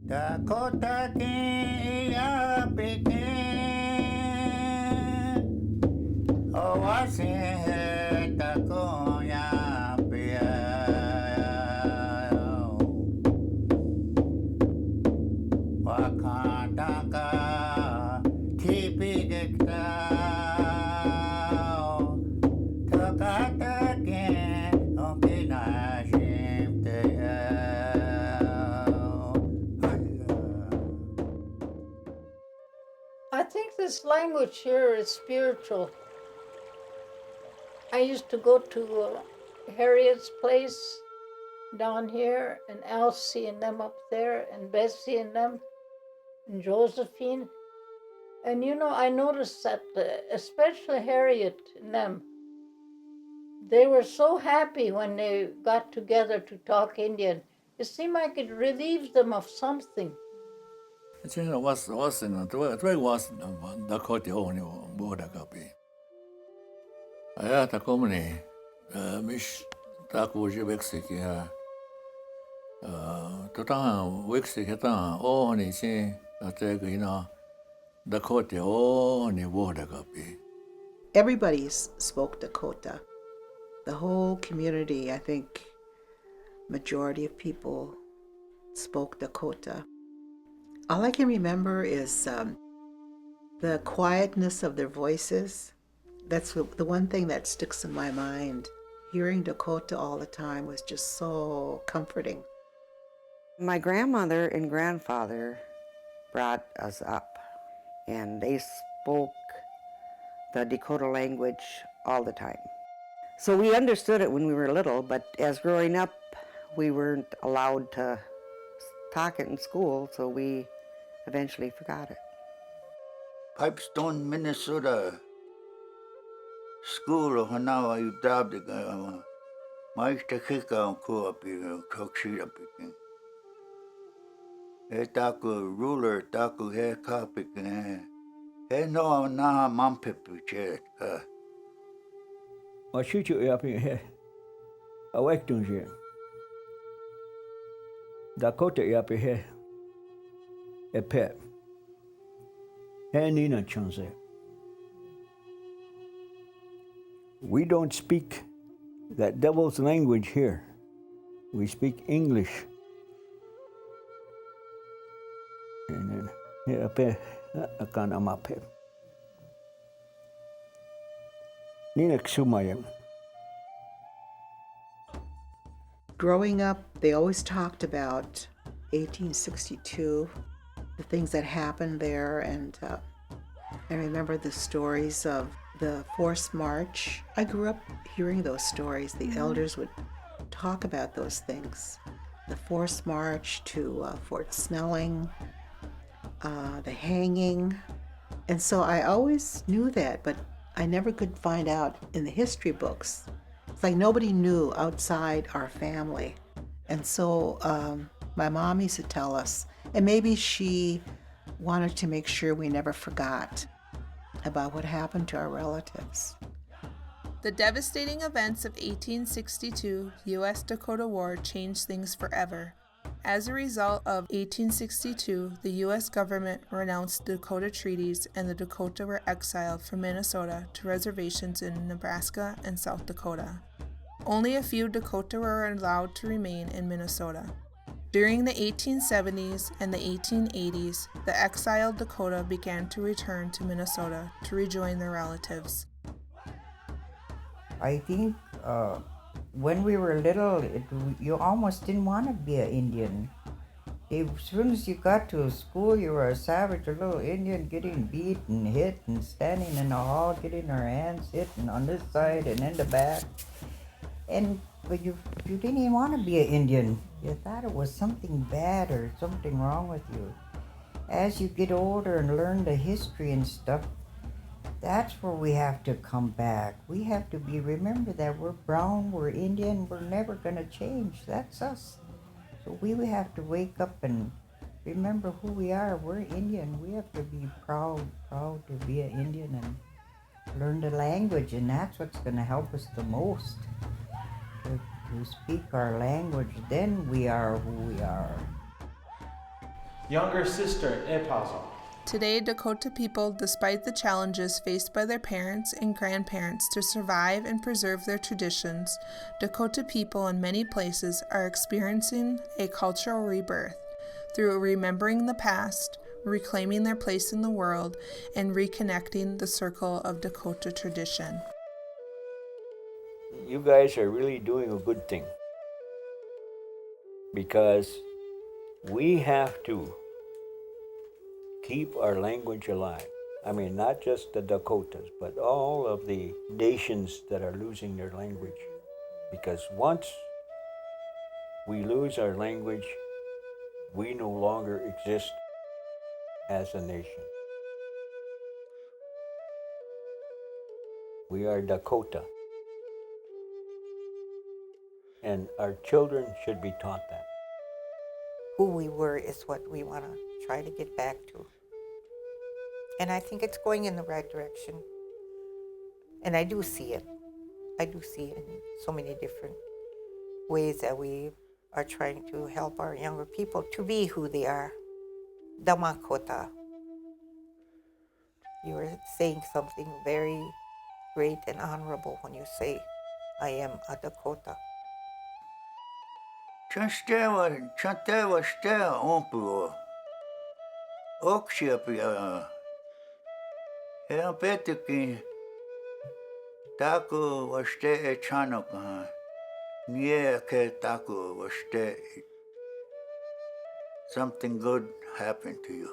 Dakota king ya pekin o wasin he takoya pia wakandaka tipi dekta takata ken okina shimte I think this language here is spiritual. I used to go to Harriet's place down here, and Elsie and them up there, and Bessie and them, and Josephine. And I noticed that, especially Harriet and them, they were so happy when they got together to talk Indian. It seemed like it relieved them of something. was in the was Dakota only border copy. I had a company, Mish Taku Jibexik, Totan Wixik, only see that Dakota only border copy. Everybody spoke Dakota. The whole community, I think, majority of people spoke Dakota. All I can remember is the quietness of their voices. That's the one thing that sticks in my mind. Hearing Dakota all the time was just so comforting. My grandmother and grandfather brought us up, and they spoke the Dakota language all the time. So we understood it when we were little, but as growing up, we weren't allowed to talk it in school, so we eventually forgot it. Pipestone, Minnesota school of Hanawa, you dabbed the Master Kika on Kuapi, Kokshi up again. He taku ruler, taku he kapik, he no na mampipu chet. I shoot you up in here. I wake down here. Dakota up in here. A pet. And Nina chance. We don't speak that devil's language here. We speak English. And then up here, I can't am up here. Nina Xumayam. Growing up, they always talked about 1862, the things that happened there, and I remember the stories of the forced march. I grew up hearing those stories. The elders would talk about those things. The forced march to Fort Snelling, the hanging. And so I always knew that, but I never could find out in the history books. It's like nobody knew outside our family. And so my mom used to tell us, and maybe she wanted to make sure we never forgot about what happened to our relatives. The devastating events of 1862 U.S.-Dakota War changed things forever. As a result of 1862, the U.S. government renounced the Dakota treaties, and the Dakota were exiled from Minnesota to reservations in Nebraska and South Dakota. Only a few Dakota were allowed to remain in Minnesota. During the 1870s and the 1880s, the exiled Dakota began to return to Minnesota to rejoin their relatives. I think when we were little, you almost didn't want to be an Indian. As soon as you got to school, you were a savage, a little Indian getting beat and hit and standing in the hall, getting our hands hit and on this side and in the back. But you didn't even want to be an Indian. You thought it was something bad or something wrong with you. As you get older and learn the history and stuff, that's where we have to come back. We have to remember that we're brown, we're Indian, we're never going to change. That's us. So we have to wake up and remember who we are. We're Indian. We have to be proud to be an Indian and learn the language, and that's what's going to help us the most. To speak our language, then we are who we are. younger sister Epazo. Today, Dakota people, despite the challenges faced by their parents and grandparents to survive and preserve their traditions, Dakota people in many places are experiencing a cultural rebirth through remembering the past, reclaiming their place in the world, and reconnecting the circle of Dakota tradition. You guys are really doing a good thing because we have to keep our language alive. I mean, not just the Dakotas, but all of the nations that are losing their language. Because once we lose our language, we no longer exist as a nation. We are Dakota. And our children should be taught that. Who we were is what we want to try to get back to. And I think it's going in the right direction. And I do see it. I do see it in so many different ways that we are trying to help our younger people to be who they are. Damakota. You are saying something very great and honorable when you say, I am a Dakota. Chantewa stea ompuo. Oksiapia. Hean petukin. Taku waste e chanoka. Nie ke taku waste. Something good happened to you.